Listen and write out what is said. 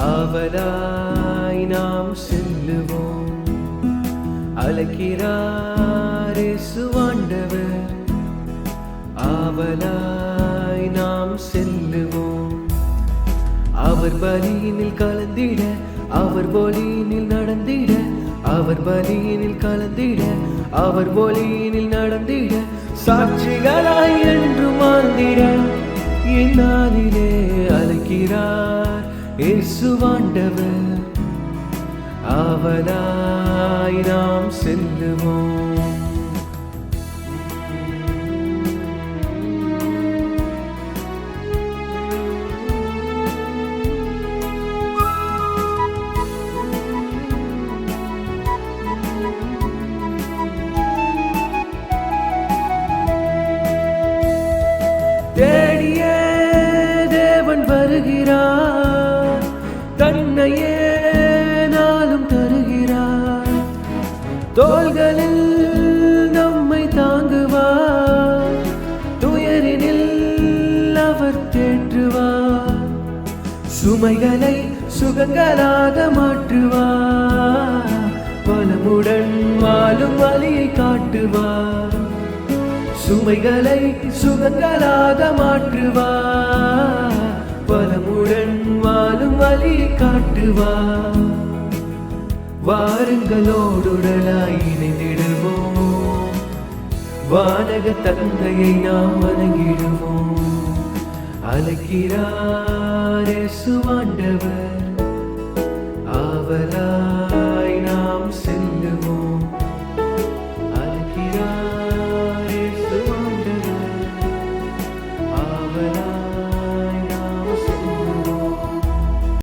ஆவலாய் நாம் செல்லுவோம். அழைக்கிறார் இயேசு ஆண்டவர், ஆவலாய் நாம் செல்லுவோம். அவர் பலியினில் கலந்திட, அவர் ஒளியினில் நடந்திட, அவர் பலியினில் கலந்திட, அவர் ஒளியினில் நடந்திட, சாட்சிகளாய் என்று வாழ்ந்திட இந்நாளிலே அழைக்கிறார் இயேசு ஆண்டவர். ஆவலாய் நாம் செல்லுவோம். தேடிய தேவன் வருகிறார், தன்னையே நாளும் தருகிறார். தோள்களில் நம்மை தாங்குவார், துயரினில் அவர் தேற்றுவார். சுமைகளை சுகங்களாக மாற்றுவார், பலமுடன் வாழும் வழியை காட்டுவார். சுமைகளை சுகங்களாக மாற்றுவார், பலமுடன் வாழும் வழியை காட்டுவார். வாருங்களோடுடலாய் இணைந்திடுவோம், வானக தந்தையை நாம் வணங்கிடுவோம். அழைக்கிறார் இயேசு ஆண்டவர், ஆவலாய்